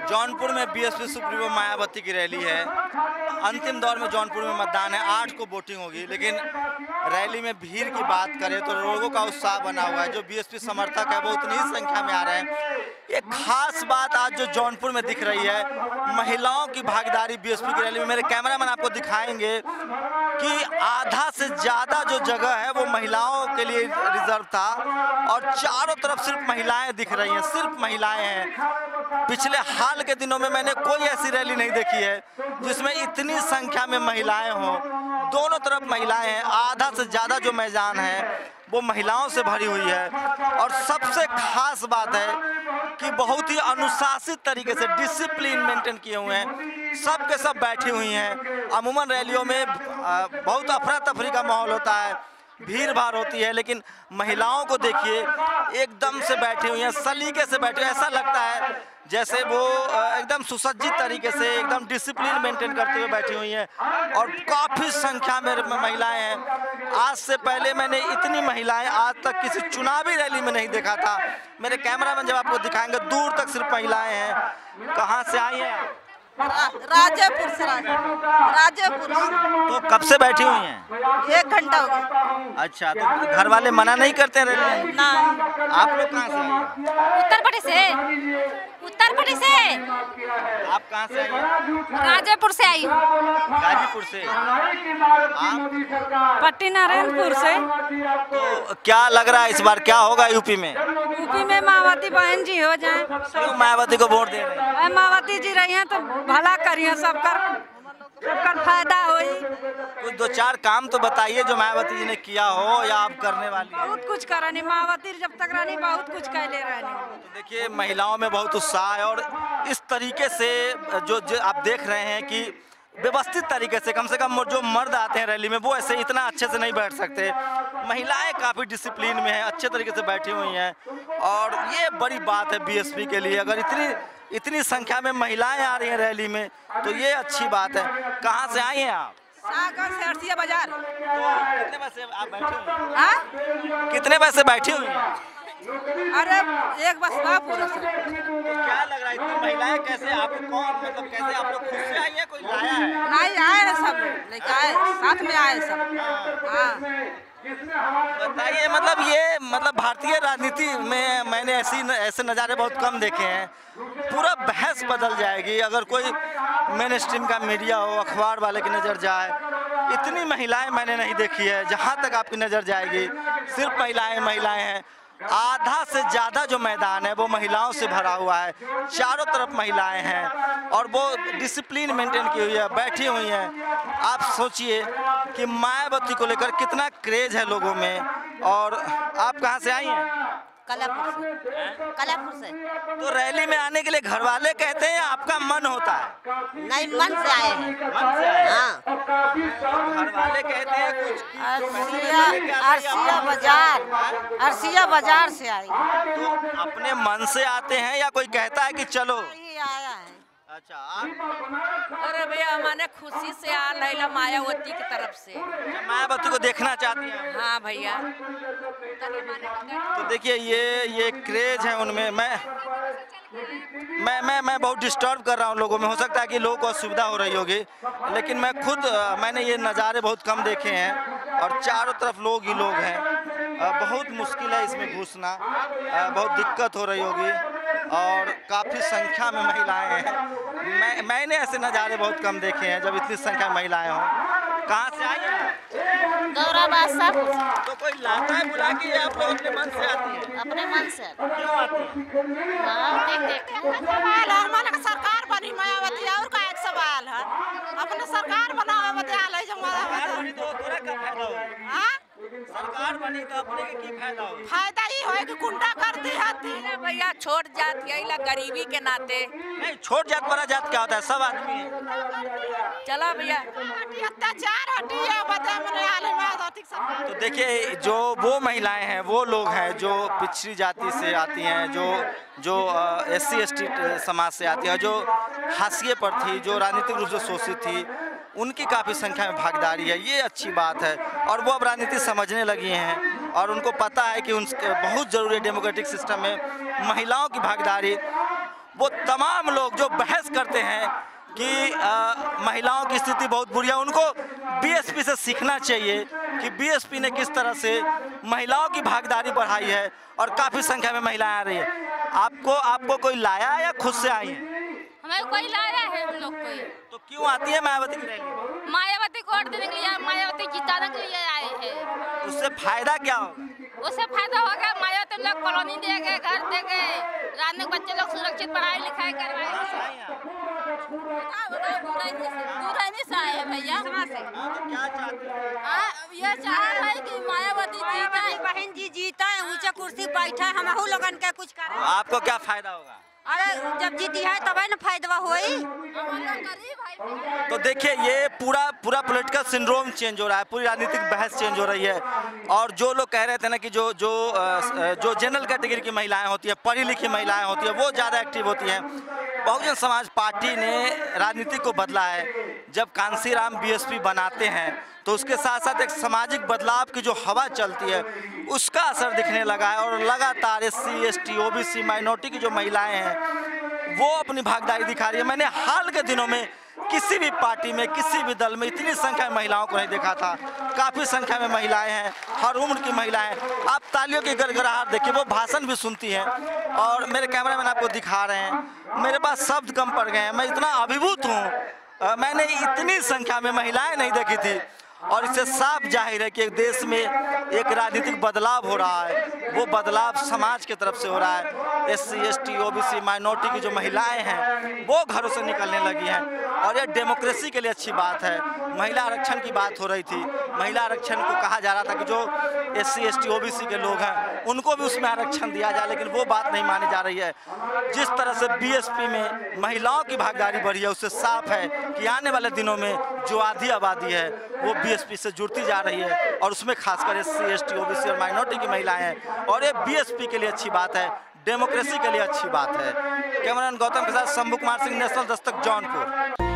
जौनपुर में BSP supremo Mayawati की rally है। अंतिम दौर में जौनपुर में मतदान है, 8 को वोटिंग होगी, लेकिन रैली में भीड़ की बात करें तो लोगों का उत्साह बना हुआ है। जो बीएसपी समर्थक है वो उतनी ही संख्या में आ रहे हैं। एक खास बात आज जो जौनपुर में दिख रही है, महिलाओं की भागीदारी बीएसपी की रैली में। मेरे कैमरामैन आपको दिखाएंगे कि आधा से ज़्यादा जो जगह है वो महिलाओं के लिए रिजर्व था और चारों तरफ सिर्फ महिलाएं दिख रही हैं, सिर्फ महिलाएं हैं। पिछले हाल के दिनों में मैंने कोई ऐसी रैली नहीं देखी है जिसमें इतनी संख्या में महिलाएं हों। दोनों तरफ महिलाएं हैं, आधा से ज़्यादा जो मैदान है वो महिलाओं से भरी हुई है। और सबसे खास बात है कि बहुत ही अनुशासित तरीके से डिसिप्लिन मेंटेन किए हुए हैं, सब के सब बैठी हुई हैं। अमूमन रैलियों में बहुत अफरा तफरी का माहौल होता है, भीड़ भाड़ होती है, लेकिन महिलाओं को देखिए एकदम से बैठी हुई हैं, सलीके से बैठी हुई। ऐसा लगता है जैसे वो एकदम सुसज्जित तरीके से एकदम डिसिप्लिन मेंटेन करते हुए बैठी हुई हैं और काफ़ी संख्या में महिलाएं हैं। आज से पहले मैंने इतनी महिलाएं आज तक किसी चुनावी रैली में नहीं देखा था। मेरे कैमरामैन जब आपको दिखाएंगे, दूर तक सिर्फ महिलाएं हैं। कहाँ से आई हैं? राजेपुर से। राजेपुर। तो कब से बैठी हुई हैं? 1 घंटा हो गया। अच्छा, तो घर वाले मना नहीं करते रैली? ना। आप लोग कहाँ से आई हैं? उत्तर प्रदेश से। उत्तर प्रदेश से। आप कहाँ से आई हैं? राजेपुर से आई हूँ। गाजीपुर से। आप? पट्टी नारायणपुर से। तो क्या लग रहा है इस बार क्या होगा यूपी में? यूपी में मायावती बहन जी हो जाए। क्यों मायावती को वोट दे रहे हैं? मायावती जी रही हैं तो भला करिए, सबका फायदा होई। कुछ 2-4 काम तो बताइए जो मायावती जी ने किया हो या आप करने वाली हैं। बहुत कुछ करनी मायावती जब तक रहनी, बहुत कुछ कहले रहनी। तो देखिए महिलाओं में बहुत उत्साह है और इस तरीके से जो आप देख रहे हैं कि व्यवस्थित तरीके से कम जो मर्द आते हैं रैली में वो ऐसे इतना अच्छे से नहीं बैठ सकते। महिलाएं काफ़ी डिसिप्लिन में हैं, अच्छे तरीके से बैठी हुई हैं और ये बड़ी बात है बीएसपी के लिए। अगर इतनी संख्या में महिलाएं आ रही हैं रैली में तो ये अच्छी बात है। कहाँ से आई हैं आप? सागर से, अरसिया बाजार। तो कितने पैसे आप बैठी हुई हैं? हाँ? कितने पैसे बैठी हुई हैं? अरे एक बस ना पूरा से। क्या लग रहा है इतनी महिलाएं कैसे आपको कौन मतलब कैसे आप लोग खुद से आई है, कोई लाया है? नहीं आए हैं सब, लेके आए साथ में आए सब। हाँ। बताइए मतलब भारतीय राजनीति में मैंने ऐसे नज़ारे बहुत कम देखे हैं। पूरा बहस बदल जाएगी अगर कोई मेन स्ट्रीम का मीडिया हो, अखबार वाले की नज़र जाए। इतनी महिलाएं मैंने नहीं देखी है। जहां तक आपकी नज़र जाएगी सिर्फ महिलाएं हैं। आधा से ज़्यादा जो मैदान है वो महिलाओं से भरा हुआ है, चारों तरफ महिलाएं हैं और वो डिसिप्लिन मेंटेन की हुई है, बैठी हुई हैं। आप सोचिए कि मायावती को लेकर कितना क्रेज है लोगों में। और आप कहाँ से आई हैं? कलापुर से। कलापुर से। तो रैली में आने के लिए घर वाले कहते हैं या आपका मन होता है? नहीं, मन से आए हैं। मन से आए? हाँ। घर वाले कहते हैं कुछ अरसिया बाजार। अरसिया बाजार से आई। तो अपने मन से आते हैं या कोई कहता है कि चलो? आया है। अच्छा, आप? अरे भैया हमारे खुशी से आ लैला मायावती की तरफ से। मायावती को देखना चाहती हैं? हाँ भैया। तो देखिए ये क्रेज है उनमें। मैं बहुत डिस्टर्ब कर रहा हूँ लोगों में। हो सकता है कि लोगों को असुविधा हो रही होगी, लेकिन मैंने ये नज़ारे बहुत कम देखे हैं और चारों तरफ लोग ही लोग हैं। बहुत मुश्किल है इसमें घुसना, बहुत दिक्कत हो रही होगी और काफ़ी संख्या में महिलाएं हैं। मैंने ऐसे नज़ारे बहुत कम देखे हैं जब इतनी संख्या में महिलाएं हों। कहाँ से आई हैं? गौराबाद साहब। तो कोई लाता है बुला के या आप लोग अपने मन से आती हैं? अपने मन से। क्यों आती हैं? हाँ, देख सवाल है हमारे का सरकार बनी मायावती और का एक सवाल है। अपने सरकार बनावे विद्यालय जो सरकार बनी तो तोरा का फायदा होगी? हाँ? सरकार बनी तो अपने के की फायदा होगी? फायदा ही होए कि गुंडा करती है भैया। छोट जात यही गरीबी के नाते। नहीं, छोट जात बड़ा जात क्या होता है, सब आदमी है। चलो भैया अत्याचार हटी है तो देखिए जो वो महिलाएं हैं वो लोग हैं जो पिछड़ी जाति से आती हैं, जो SC ST समाज से आती हैं, जो हाशिए पर थी, जो राजनीतिक रूप से शोषित थी, उनकी काफ़ी संख्या में भागीदारी है। ये अच्छी बात है और वो अब राजनीति समझने लगी हैं और उनको पता है कि उनके बहुत ज़रूरी है डेमोक्रेटिक सिस्टम में महिलाओं की भागीदारी। वो तमाम लोग जो बहस करते हैं कि महिलाओं की स्थिति बहुत बुरी है, उनको बीएसपी से सीखना चाहिए कि बीएसपी ने किस तरह से महिलाओं की भागीदारी बढ़ाई है और काफ़ी संख्या में महिलाएं आ रही है। आपको कोई लाया है या खुद से आई हैं? हमें कोई लाया है हम लोग को। तो क्यों आती है मायावती की रैली? मायावती को वोट देने के लिए, मायावती जिताने के लिए आए हैं। उससे फायदा क्या होगा? उससे फायदा होगा, मायावती लोग कॉलोनी देंगे, घर देंगे, रात में बच्चे लोग सुरक्षित पढ़ाई लिखाई करवाएंगे। दूरानी से आए हैं भैया। क्या चाहते हैं? ये चाह रहे हैं कि मायावती जीता, बहन जी जीता है, ऊंचे कुर्सी बैठा है, हम लोगन के कुछ कर। आपको क्या फायदा होगा? अरे जब जीती है तब न फायदा होई। तो देखिए ये पूरा पॉलिटिकल सिंड्रोम चेंज हो रहा है, पूरी राजनीतिक बहस चेंज हो रही है। और जो लोग कह रहे थे ना कि जो जनरल कैटेगरी की महिलाएं होती है, पढ़ी लिखी महिलाएं होती है, वो ज़्यादा एक्टिव होती हैं। बहुजन समाज पार्टी ने राजनीति को बदला है। जब कांसीराम बीएसपी बनाते हैं तो उसके साथ साथ एक सामाजिक बदलाव की जो हवा चलती है उसका असर दिखने लगा है। और लगातार SC ST OBC माइनॉरिटी की जो महिलाएं हैं वो अपनी भागीदारी दिखा रही है। मैंने हाल के दिनों में किसी भी पार्टी में, किसी भी दल में इतनी संख्या में महिलाओं को नहीं देखा था। काफ़ी संख्या में महिलाएं हैं, हर उम्र की महिलाएं। आप तालियों की गड़गड़ाहट देखिए, वो भाषण भी सुनती हैं। और मेरे कैमरामैन आपको दिखा रहे हैं, मेरे पास शब्द कम पड़ गए हैं, मैं इतना अभिभूत हूँ। मैंने इतनी संख्या में महिलाएं नहीं देखी थी। और इससे साफ जाहिर है कि एक देश में एक राजनीतिक बदलाव हो रहा है, वो बदलाव समाज की तरफ से हो रहा है। SC ST OBC माइनॉरिटी की जो महिलाएं हैं वो घरों से निकलने लगी हैं और ये डेमोक्रेसी के लिए अच्छी बात है। महिला आरक्षण की बात हो रही थी, महिला आरक्षण को कहा जा रहा था कि जो SC ST OBC के लोग हैं उनको भी उसमें आरक्षण दिया जाए, लेकिन वो बात नहीं मानी जा रही है। जिस तरह से BSP में महिलाओं की भागीदारी बढ़ी है उससे साफ है कि आने वाले दिनों में जो आधी आबादी है वो BSP से जुड़ती जा रही है और उसमें खासकर SC ST OBC और माइनॉरिटी की महिलाएं हैं। और ये BSP के लिए अच्छी बात है, डेमोक्रेसी के लिए अच्छी बात है। कैमरामैन गौतम के साथ शंभू कुमार सिंह, नेशनल दस्तक, जौनपुर।